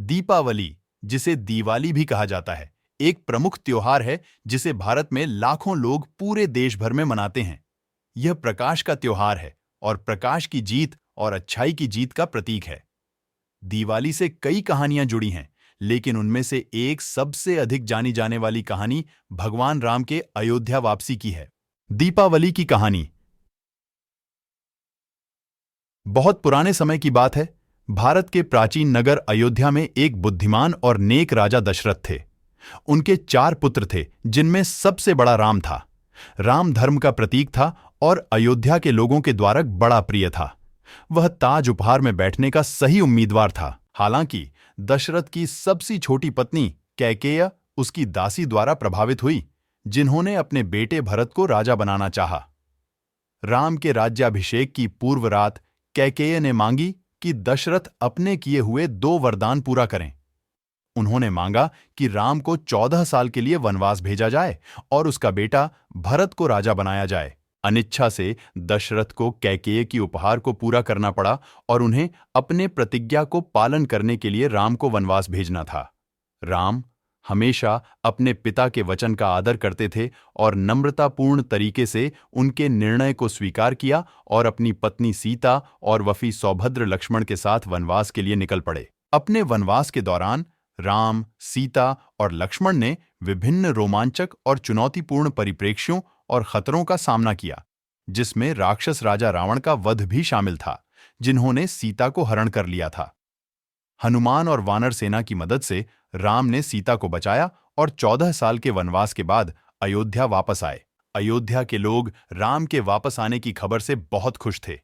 दीपावली, जिसे दिवाली भी कहा जाता है, एक प्रमुख त्योहार है जिसे भारत में लाखों लोग पूरे देश भर में मनाते हैं। यह प्रकाश का त्योहार है और प्रकाश की जीत और अच्छाई की जीत का प्रतीक है। दिवाली से कई कहानियां जुड़ी हैं, लेकिन उनमें से एक सबसे अधिक जानी जाने वाली कहानी भगवान राम के अयोध्या वापसी की है। दीपावली की कहानी बहुत पुराने समय की बात है। भारत के प्राचीन नगर अयोध्या में एक बुद्धिमान और नेक राजा दशरथ थे। उनके 4 पुत्र थे, जिनमें सबसे बड़ा राम था। राम धर्म का प्रतीक था और अयोध्या के लोगों के द्वारा बड़ा प्रिय था। वह ताज उपहार में बैठने का सही उम्मीदवार था। हालांकि दशरथ की सबसे छोटी पत्नी कैकेयी उसकी दासी द्वारा प्रभावित हुई, जिन्होंने अपने बेटे भरत को राजा बनाना चाहा। राम के राज्याभिषेक की पूर्व रात कैकेयी ने मांगी कि दशरथ अपने किए हुए 2 वरदान पूरा करें। उन्होंने मांगा कि राम को 14 साल के लिए वनवास भेजा जाए और उसका बेटा भरत को राजा बनाया जाए। अनिच्छा से दशरथ को कैकेयी की उपहार को पूरा करना पड़ा और उन्हें अपने प्रतिज्ञा को पालन करने के लिए राम को वनवास भेजना था। राम हमेशा अपने पिता के वचन का आदर करते थे और नम्रतापूर्ण तरीके से उनके निर्णय को स्वीकार किया और अपनी पत्नी सीता और वफी सौभद्र लक्ष्मण के साथ वनवास के लिए निकल पड़े। अपने वनवास के दौरान राम, सीता और लक्ष्मण ने विभिन्न रोमांचक और चुनौतीपूर्ण परिप्रेक्ष्यों और खतरों का सामना किया, जिसमें राक्षस राजा रावण का वध भी शामिल था, जिन्होंने सीता को हरण कर लिया था। हनुमान और वानर सेना की मदद से राम ने सीता को बचाया और 14 साल के वनवास के बाद अयोध्या वापस आए। अयोध्या के लोग राम के वापस आने की खबर से बहुत खुश थे।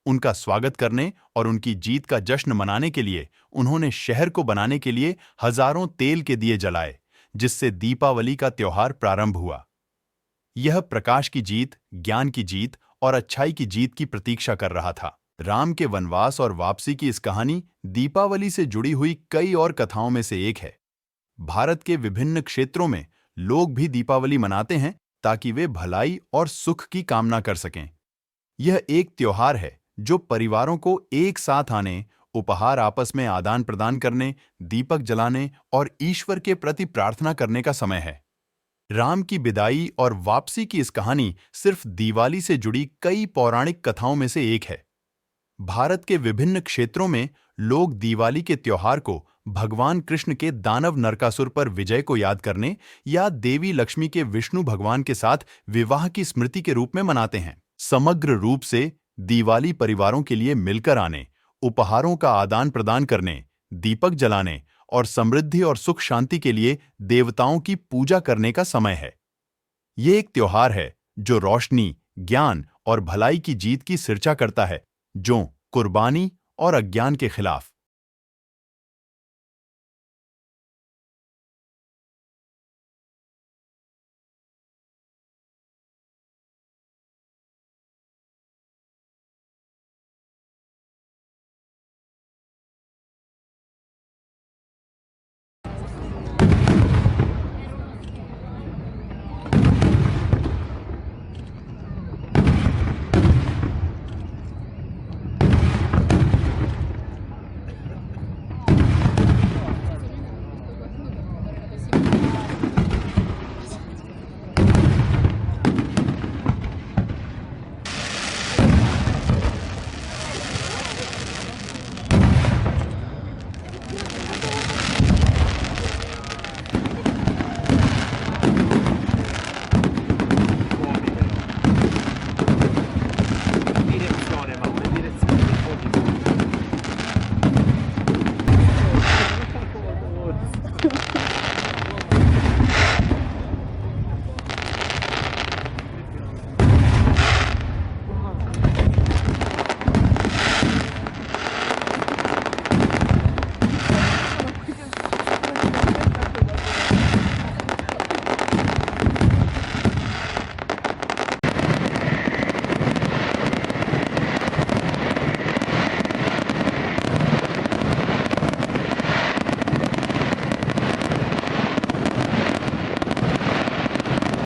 उनका स्वागत करने और उनकी जीत का जश्न मनाने के लिए उन्होंने शहर को बनाने के लिए हजारों तेल के दिए जलाए, जिससे दीपावली का त्योहार प्रारंभ हुआ। यह प्रकाश की जीत, ज्ञान की जीत और अच्छाई की जीत की प्रतीक्षा कर रहा था। राम के वनवास और वापसी की इस कहानी दीपावली से जुड़ी हुई कई और कथाओं में से एक है। भारत के विभिन्न क्षेत्रों में लोग भी दीपावली मनाते हैं ताकि वे भलाई और सुख की कामना कर सकें। यह एक त्योहार है जो परिवारों को एक साथ आने, उपहार आपस में आदान प्रदान करने, दीपक जलाने और ईश्वर के प्रति प्रार्थना करने का समय है। राम की विदाई और वापसी की इस कहानी सिर्फ दिवाली से जुड़ी कई पौराणिक कथाओं में से एक है। भारत के विभिन्न क्षेत्रों में लोग दिवाली के त्योहार को भगवान कृष्ण के दानव नरकासुर पर विजय को याद करने या देवी लक्ष्मी के विष्णु भगवान के साथ विवाह की स्मृति के रूप में मनाते हैं। समग्र रूप से दिवाली परिवारों के लिए मिलकर आने, उपहारों का आदान प्रदान करने, दीपक जलाने और समृद्धि और सुख शांति के लिए देवताओं की पूजा करने का समय है। ये एक त्योहार है जो रोशनी, ज्ञान और भलाई की जीत की सिरचा करता है, जो कुर्बानी और अज्ञान के खिलाफ